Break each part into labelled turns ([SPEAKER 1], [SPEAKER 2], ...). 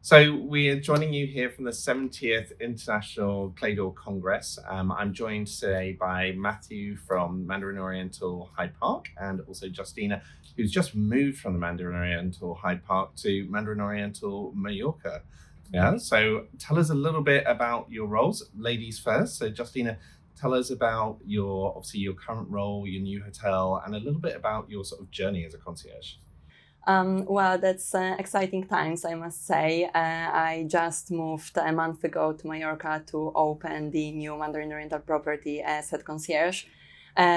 [SPEAKER 1] So we are joining you here from the 70th International Clay Door Congress. I'm joined today by Matthew from Mandarin Oriental Hyde Park and also Justyna, who's just moved from the Mandarin Oriental Hyde Park to Mandarin Oriental Mallorca. Yeah, so tell us a little bit about your roles. Ladies first. So Justyna, tell us about your current role, your new hotel, and a little bit about your sort of journey as a concierge.
[SPEAKER 2] Well, that's exciting times, I must say. I just moved a month ago to Mallorca to open the new Mandarin Oriental property as head concierge,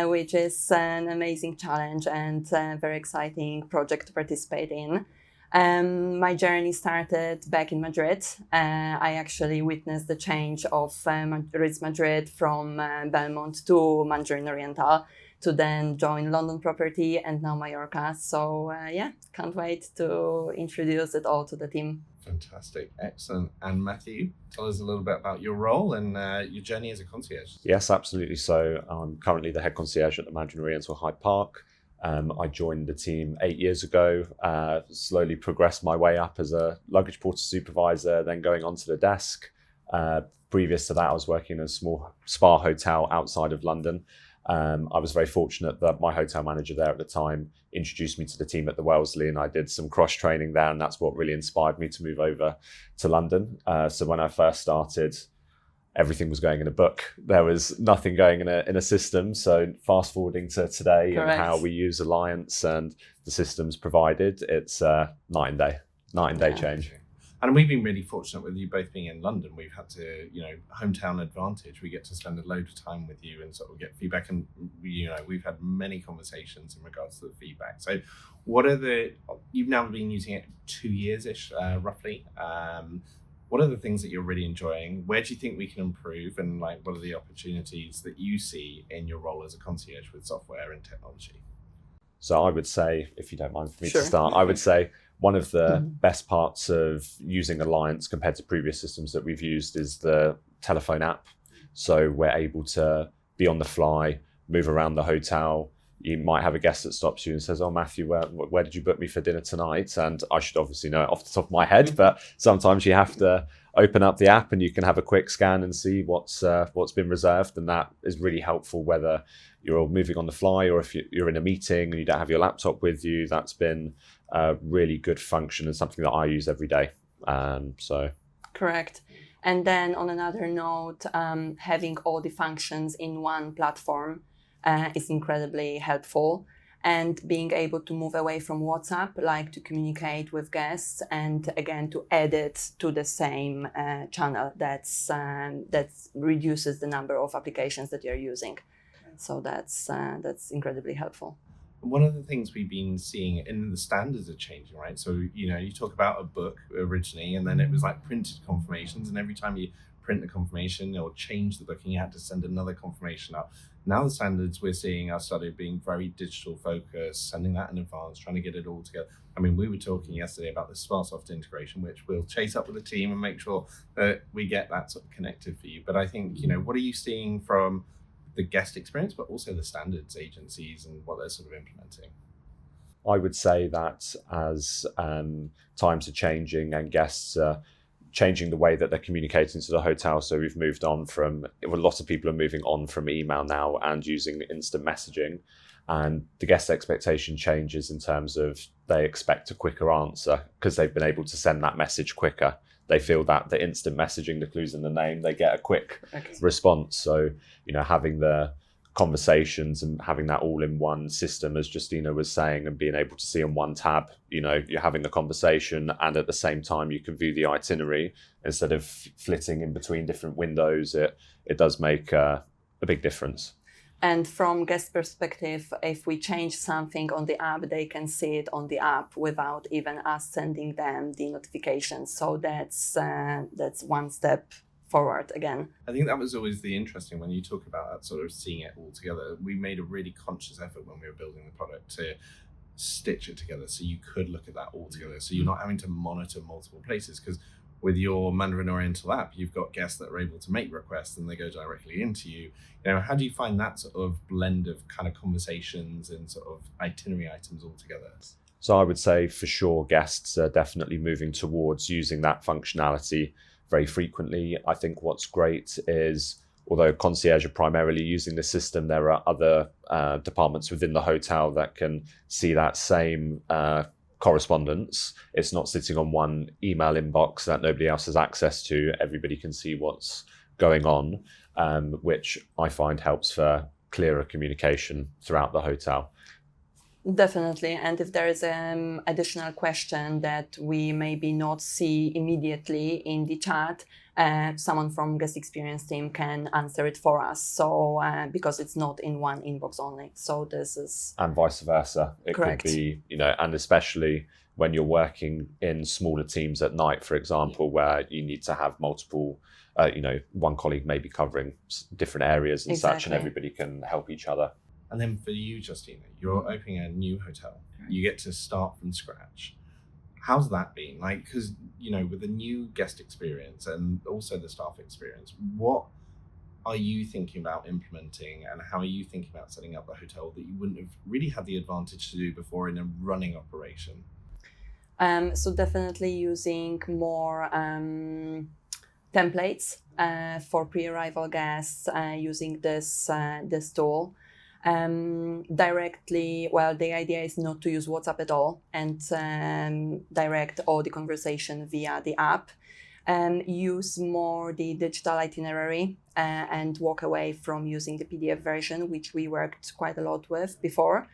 [SPEAKER 2] which is an amazing challenge and a very exciting project to participate in. My journey started back in Madrid. I actually witnessed the change of Madrid from Belmont to Mandarin Oriental, to then join London property and now Mallorca. So can't wait to introduce it all to the team.
[SPEAKER 1] Fantastic, excellent. And Matthew, tell us a little bit about your role and your journey as a concierge.
[SPEAKER 3] Yes, absolutely. So I'm currently the head concierge at the Mandarin Oriental Hyde Park. I joined the team 8 years ago, slowly progressed my way up as a luggage porter supervisor, then going onto the desk. Previous to that, I was working in a small spa hotel outside of London. I was very fortunate that my hotel manager there at the time introduced me to the team at the Wellesley, and I did some cross training there, and that's what really inspired me to move over to London. So when I first started, everything was going in a book. There was nothing going in a system. So fast forwarding to today,
[SPEAKER 2] Correct.
[SPEAKER 3] And how we use Alliants and the systems provided, it's night and day change.
[SPEAKER 1] And we've been really fortunate with you both being in London. We've had to, hometown advantage. We get to spend a load of time with you and sort of get feedback. And, we've had many conversations in regards to the feedback. So you've now been using it 2 years-ish, roughly. What are the things that you're really enjoying? Where do you think we can improve? And what are the opportunities that you see in your role as a concierge with software and technology?
[SPEAKER 3] So I would say, if you don't mind for me
[SPEAKER 2] Sure.
[SPEAKER 3] to start, I would say one of the best parts of using Alliance compared to previous systems that we've used is the telephone app. So we're able to be on the fly, move around the hotel. You might have a guest that stops you and says, "Oh, Matthew, where did you book me for dinner tonight?" And I should obviously know it off the top of my head, but sometimes you have to open up the app and you can have a quick scan and see what's been reserved. And that is really helpful, whether you're moving on the fly or if you're in a meeting and you don't have your laptop with you. That's been a really good function and something that I use every day.
[SPEAKER 2] Correct. And then on another note, having all the functions in one platform is incredibly helpful, and being able to move away from WhatsApp, like to communicate with guests, and again to add it to the same channel. That reduces the number of applications that you're using. So that's incredibly helpful.
[SPEAKER 1] One of the things we've been seeing in the standards are changing, right? So, you talk about a book originally, and then it was like printed confirmations. And every time you print the confirmation or change the booking, you had to send another confirmation up. Now the standards we're seeing are started being very digital focused, sending that in advance, trying to get it all together. I mean, we were talking yesterday about the SmartSoft integration, which we'll chase up with the team and make sure that we get that sort of connected for you. But I think, what are you seeing from the guest experience, but also the standards agencies and what they're sort of implementing?
[SPEAKER 3] I would say that as times are changing and guests are changing the way that they're communicating to the hotel. So we've moved on from, lots of people are moving on from email now and using instant messaging. And the guest expectation changes in terms of they expect a quicker answer because they've been able to send that message quicker. They feel that the instant messaging, the clues in the name, they get a quick response. So, having the conversations and having that all in one system, as Justyna was saying, and being able to see in one tab, you're having the conversation and at the same time you can view the itinerary instead of flitting in between different windows. It does make a big difference.
[SPEAKER 2] And from guest perspective, if we change something on the app, they can see it on the app without even us sending them the notifications. So that's one step forward again.
[SPEAKER 1] I think that was always the interesting when you talk about that sort of seeing it all together. We made a really conscious effort when we were building the product to stitch it together so you could look at that all together. So you're not having to monitor multiple places, because with your Mandarin Oriental app, you've got guests that are able to make requests and they go directly into you. How do you find that sort of blend of kind of conversations and sort of itinerary items all together?
[SPEAKER 3] So I would say for sure guests are definitely moving towards using that functionality very frequently. I think what's great is, although concierge are primarily using the system, there are other departments within the hotel that can see that same correspondence. It's not sitting on one email inbox that nobody else has access to. Everybody can see what's going on, which I find helps for clearer communication throughout the hotel.
[SPEAKER 2] Definitely. And if there is an additional question that we maybe not see immediately in the chat, someone from guest experience team can answer it for us. So because it's not in one inbox only. So this is...
[SPEAKER 3] And vice versa. It
[SPEAKER 2] correct.
[SPEAKER 3] Could be, and especially when you're working in smaller teams at night, for example, where you need to have multiple, one colleague may be covering different areas and such, and everybody can help each other.
[SPEAKER 1] And then for you, Justyna, you're opening a new hotel. You get to start from scratch. How's that been? Like, because, with the new guest experience and also the staff experience, what are you thinking about implementing, and how are you thinking about setting up a hotel that you wouldn't have really had the advantage to do before in a running operation?
[SPEAKER 2] So definitely using more templates for pre-arrival guests, using this tool. Directly, the idea is not to use WhatsApp at all and direct all the conversation via the app. Use more the digital itinerary and walk away from using the PDF version, which we worked quite a lot with before.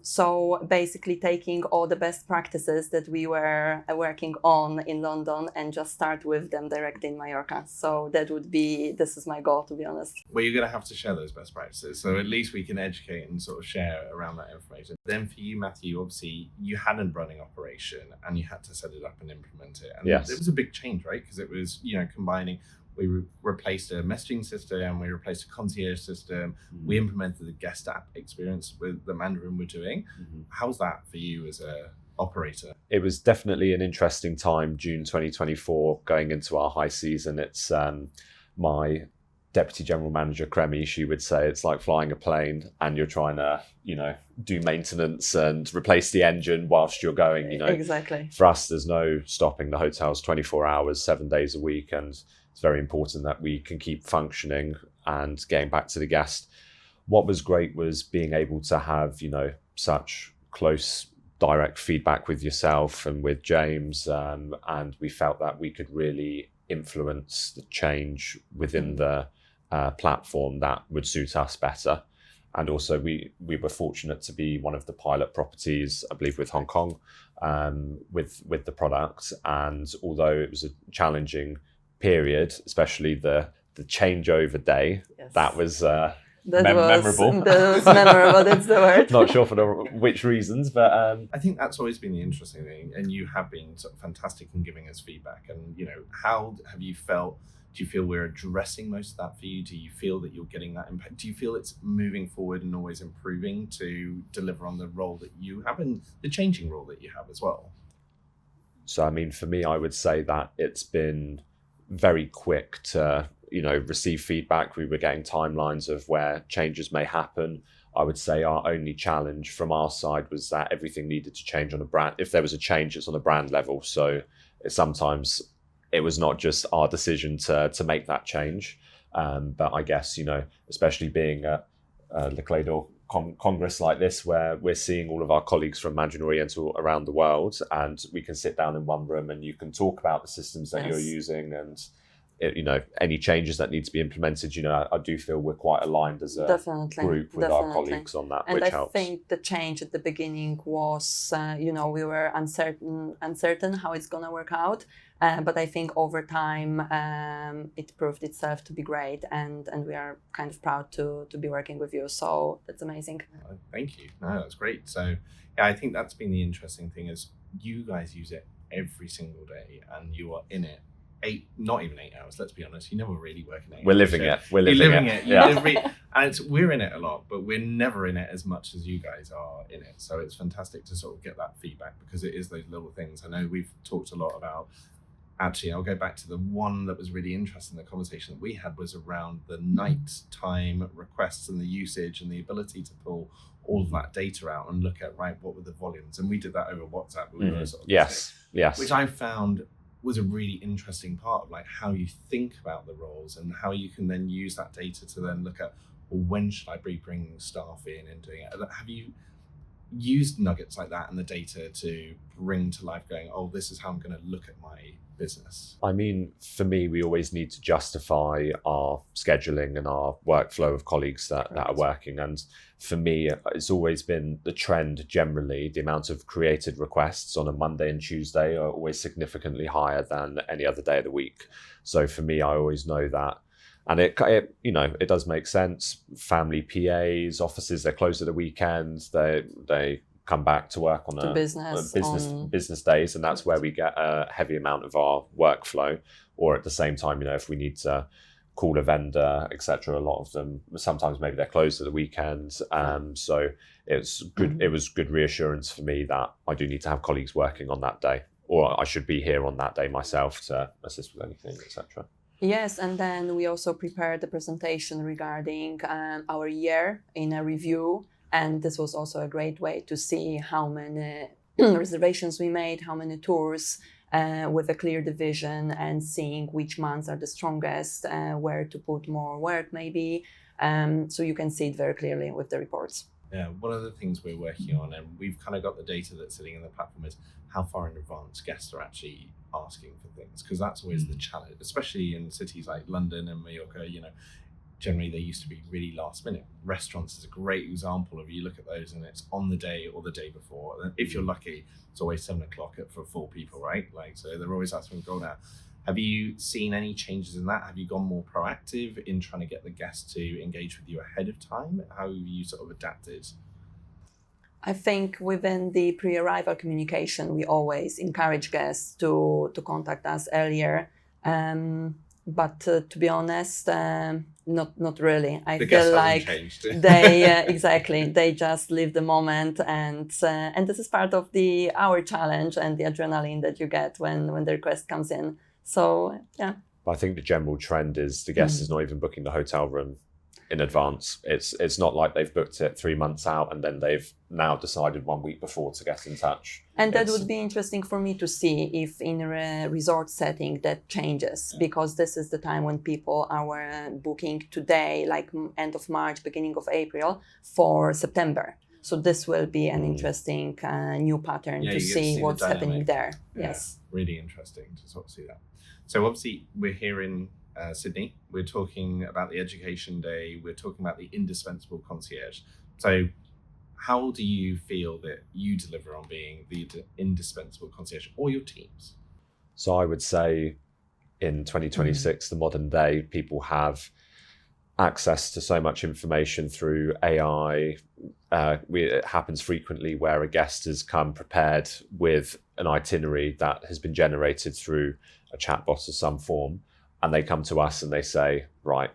[SPEAKER 2] So basically taking all the best practices that we were working on in London and just start with them directly in Mallorca. So this is my goal, to be honest.
[SPEAKER 1] Well, you're going to have to share those best practices. So at least we can educate and sort of share around that information. Then for you, Matthew, obviously you had a running operation and you had to set it up and implement it. And
[SPEAKER 3] yes.
[SPEAKER 1] It was a big change, right? Because it was, combining. We replaced a messaging system, we replaced a concierge system, we implemented the guest app experience with the Mandarin we're doing. How's that for you as a operator?
[SPEAKER 3] It was definitely an interesting time, June 2024, going into our high season. It's my deputy general manager, Kremi, she would say it's like flying a plane and you're trying to, do maintenance and replace the engine whilst you're going,
[SPEAKER 2] Exactly.
[SPEAKER 3] For us, there's no stopping. The hotel's 24 hours, 7 days a week, and it's very important that we can keep functioning and getting back to the guest. What was great was being able to have, such close direct feedback with yourself and with James, and we felt that we could really influence the change within the platform that would suit us better. And also we were fortunate to be one of the pilot properties, I believe, with Hong Kong, with the product. And although it was a challenging period, especially the changeover day,
[SPEAKER 2] yes.
[SPEAKER 3] That was
[SPEAKER 1] memorable.
[SPEAKER 2] That was memorable, that's the word.
[SPEAKER 3] Not sure for which reasons, but
[SPEAKER 1] I think that's always been the interesting thing, and you have been sort of fantastic in giving us feedback. And how have you felt? Do you feel we're addressing most of that for you? Do you feel that you're getting that impact? Do you feel it's moving forward and always improving to deliver on the role that you have and the changing role that you have as well?
[SPEAKER 3] So for me, I would say that it's been very quick to receive feedback. We were getting timelines of where changes may happen. I would say our only challenge from our side was that everything needed to change on a brand. If there was a change, it's on a brand level. So sometimes it was not just our decision to make that change. But I guess, especially being at Le Clé d'Or Congress like this, where we're seeing all of our colleagues from Mandarin Oriental around the world, and we can sit down in one room and you can talk about the systems that
[SPEAKER 2] yes.
[SPEAKER 3] you're using and any changes that need to be implemented. I do feel we're quite aligned as a group with our colleagues on that,
[SPEAKER 2] and
[SPEAKER 3] which
[SPEAKER 2] I
[SPEAKER 3] helps.
[SPEAKER 2] think the change at the beginning was, we were uncertain how it's going to work out. But I think over time, it proved itself to be great, and we are kind of proud to be working with you. So that's amazing.
[SPEAKER 1] Thank you. No, that's great. So yeah, I think that's been the interesting thing is you guys use it every single day, and you are in it. Not even 8 hours. Let's be honest. You never really work in 8 hours.
[SPEAKER 3] We're living it.
[SPEAKER 1] Yeah. And we're in it a lot, but we're never in it as much as you guys are in it. So it's fantastic to sort of get that feedback, because it is those little things. I know we've talked a lot about. Actually, I'll go back to the one that was really interesting. The conversation that we had was around the nighttime requests and the usage and the ability to pull all of that data out and look at, right, what were the volumes? And we did that over WhatsApp. We were sort of
[SPEAKER 3] Yes.
[SPEAKER 1] which I found was a really interesting part of like how you think about the roles and how you can then use that data to then look at, well, when should I be bringing staff in and doing it? Have you used nuggets like that and the data to bring to life going, oh, this is how I'm going to look at my business?
[SPEAKER 3] I mean, for me, we always need to justify our scheduling and our workflow of colleagues that are working. And for me, it's always been the trend generally, the amount of created requests on a Monday and Tuesday are always significantly higher than any other day of the week. So for me, I always know that. And it you know, it does make sense. Family PAs, offices, they're closed at the weekends. They come back to work on business days, and that's where we get a heavy amount of our workflow. Or at the same time, you know, if we need to call a vendor, etc., a lot of them sometimes maybe they're closed at the weekends. So it's good. It was good reassurance for me that I do need to have colleagues working on that day, or I should be here on that day myself to assist with anything, etc.
[SPEAKER 2] Yes, and then we also prepared a presentation regarding our year in a review, and this was also a great way to see how many reservations we made, how many tours, with a clear division, and seeing which months are the strongest, where to put more work maybe, so you can see it very clearly with the reports.
[SPEAKER 1] Yeah, one of the things we're working on, and we've kind of got the data that's sitting in the platform, is how far in advance guests are actually asking for things, because that's always the challenge, especially in cities like London and Mallorca. You know, generally they used to be really last minute. Restaurants is a great example of, you look at those and it's on the day or the day before. And if you're lucky, it's always 7 o'clock for 4 people, right? Like, so they're always asking to go now. Have you seen any changes in that? Have you gone more proactive in trying to get the guests to engage with you ahead of time? How have you sort of adapted?
[SPEAKER 2] I think within the pre-arrival communication, we always encourage guests to contact us earlier. But to be honest, not really. I feel like they exactly, they just live the moment, and this is part of our challenge and the adrenaline that you get when the request comes in. So yeah.
[SPEAKER 3] I think the general trend is the guest is not even booking the hotel room in advance. It's not like they've booked it 3 months out and then they've now decided 1 week before to get in touch.
[SPEAKER 2] And that would be interesting for me to see if in a resort setting that changes, because this is the time when people are booking today, like end of March, beginning of April, for September. So this will be an interesting new pattern to see what's happening there.
[SPEAKER 1] Yeah,
[SPEAKER 2] yes.
[SPEAKER 1] Really interesting to sort of see that. So obviously we're here in Sydney. We're talking about the education day. We're talking about the indispensable concierge. So how do you feel that you deliver on being the indispensable concierge, or your teams?
[SPEAKER 3] So I would say in 2026, the modern day, people have access to so much information through AI. It happens frequently where a guest has come prepared with an itinerary that has been generated through a chatbot of some form, and they come to us and they say, right,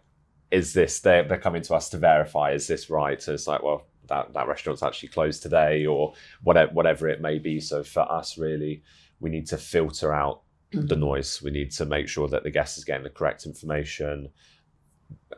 [SPEAKER 3] is this, they're coming to us to verify, is this right? So it's like, well, that restaurant's actually closed today, or whatever it may be. So for us, really, we need to filter out the noise. We need to make sure that the guest is getting the correct information,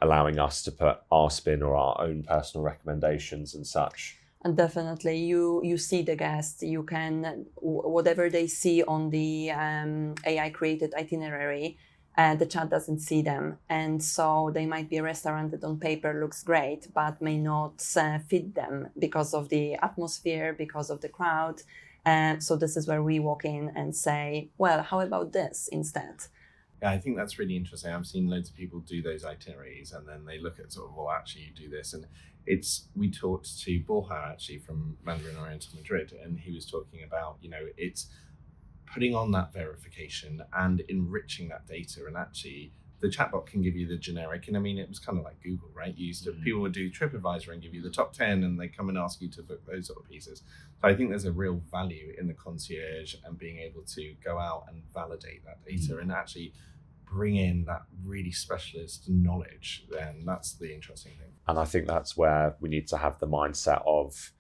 [SPEAKER 3] allowing us to put our spin or our own personal recommendations and such.
[SPEAKER 2] And definitely, you see the guest. You can, whatever they see on the AI created itinerary, the chat doesn't see them, and so they might be a restaurant that on paper looks great but may not fit them because of the atmosphere, because of the crowd. So this is where we walk in and say, well, how about this instead?
[SPEAKER 1] Yeah, I think that's really interesting. I've seen loads of people do those itineraries and then they look at sort of, well, actually you do this. And we talked to Borja actually from Mandarin Oriental Madrid, and he was talking about, you know, it's putting on that verification and enriching that data. And actually the chatbot can give you the generic, and I mean, it was kind of like Google, right? You used to, people would do TripAdvisor and give you the top 10 and they come and ask you to book those sort of pieces. So I think there's a real value in the concierge and being able to go out and validate that data and actually bring in that really specialist knowledge. Then that's the interesting thing.
[SPEAKER 3] And I think that's where we need to have the mindset of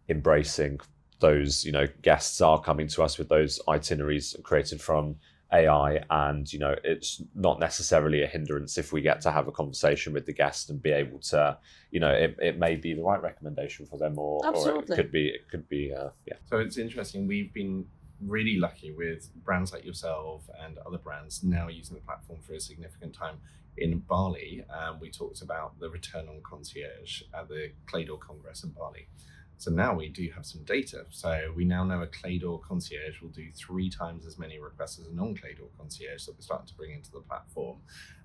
[SPEAKER 3] embracing those, you know, guests are coming to us with those itineraries created from AI, and it's not necessarily a hindrance if we get to have a conversation with the guest and be able to, it may be the right recommendation for them, or
[SPEAKER 2] Absolutely.
[SPEAKER 3] it could be yeah.
[SPEAKER 1] So it's interesting. We've been really lucky with brands like yourself and other brands now using the platform for a significant time. In Bali, we talked about the return on Concierge at the Clay Door Congress in Bali. So now we do have some data. So we now know a Clay Door Concierge will do 3 times as many requests as a non-Clay Door Concierge that we're starting to bring into the platform.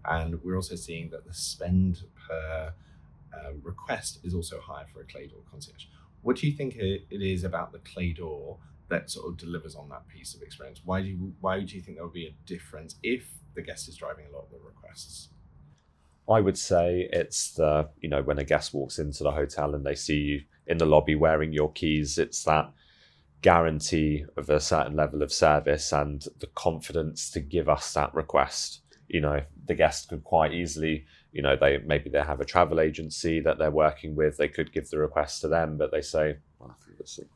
[SPEAKER 1] And we're also seeing that the spend per request is also higher for a Clay Door Concierge. What do you think it is about the Clay Door that sort of delivers on that piece of experience? Why do you think there would be a difference if the guest is driving a lot of the requests?
[SPEAKER 3] I would say it's the, when a guest walks into the hotel and they see you in the lobby wearing your keys, it's that guarantee of a certain level of service and the confidence to give us that request. The guest could quite easily, they have a travel agency that they're working with, they could give the request to them, but they say, well,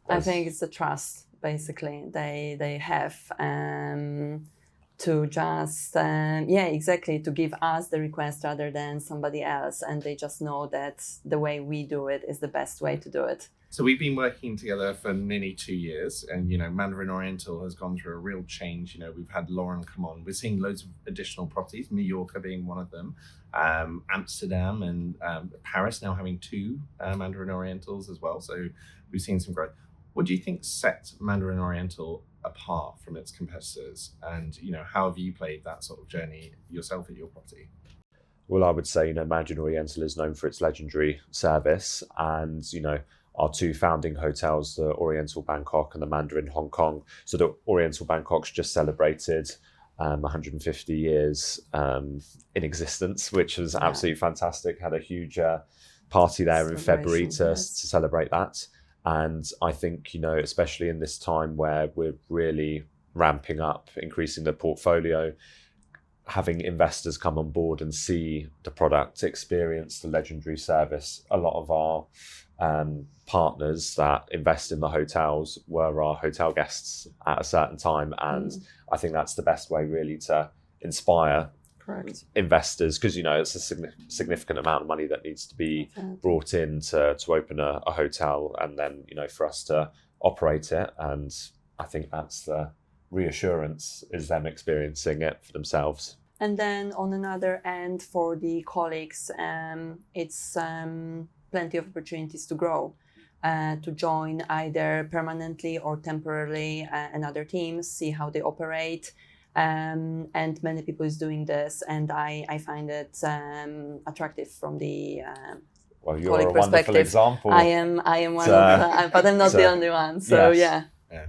[SPEAKER 2] I think it's the trust, basically, they have to just, exactly, to give us the request rather than somebody else. And they just know that the way we do it is the best way to do it.
[SPEAKER 1] So we've been working together for nearly 2 years, and Mandarin Oriental has gone through a real change. We've had Lauren come on. We're seeing loads of additional properties, Mallorca being one of them, Amsterdam and Paris now having 2 Mandarin Orientals as well. So we've seen some growth. What do you think sets Mandarin Oriental apart from its competitors, and how have you played that sort of journey yourself at your property?
[SPEAKER 3] Well, I would say Mandarin Oriental is known for its legendary service, and our 2 founding hotels, the Oriental Bangkok and the Mandarin Hong Kong. So the Oriental Bangkok's just celebrated 150 years in existence, which was absolutely fantastic. Had a huge party there in February to celebrate that. And I think, especially in this time where we're really ramping up, increasing the portfolio, having investors come on board and see the product, experience the legendary service. A lot of our partners that invest in the hotels were our hotel guests at a certain time. And I think that's the best way really to inspire investors, because it's a significant amount of money that needs to be brought in to open a hotel, and then for us to operate it. And I think that's the reassurance, is them experiencing it for themselves.
[SPEAKER 2] And then on another end, for the colleagues, it's plenty of opportunities to grow, to join either permanently or temporarily another teams, see how they operate. And many people is doing this, and I find it attractive from the
[SPEAKER 3] well, you're a wonderful example.
[SPEAKER 2] I am one of, but I'm not the only one. So
[SPEAKER 3] yes.
[SPEAKER 2] Yeah.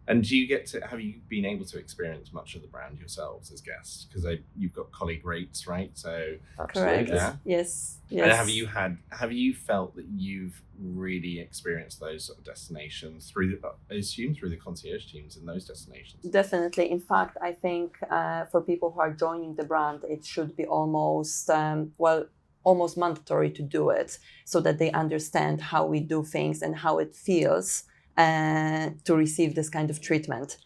[SPEAKER 1] And have you been able to experience much of the brand yourselves as guests? Because you've got colleague rates, right? So
[SPEAKER 2] correct.
[SPEAKER 1] Yeah.
[SPEAKER 2] Yes.
[SPEAKER 1] And have you felt that you've really experienced those sort of destinations through the concierge teams in those destinations?
[SPEAKER 2] Definitely. In fact, I think for people who are joining the brand, it should be almost almost mandatory to do it, so that they understand how we do things and how it feels to receive this kind of treatment.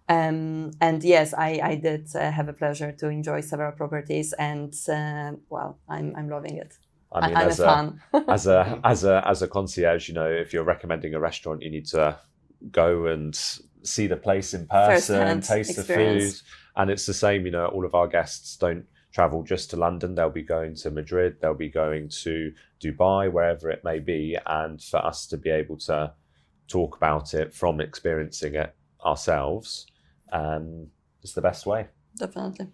[SPEAKER 2] And yes, I did have a pleasure to enjoy several properties, and I'm loving it.
[SPEAKER 3] I mean,
[SPEAKER 2] I'm a fan.
[SPEAKER 3] as a concierge, if you're recommending a restaurant, you need to go and see the place in person, taste
[SPEAKER 2] experience.
[SPEAKER 3] The food. And it's the same, all of our guests don't travel just to London. They'll be going to Madrid, they'll be going to Dubai, wherever it may be. And for us to be able to talk about it from experiencing it ourselves is the best way.
[SPEAKER 2] Definitely.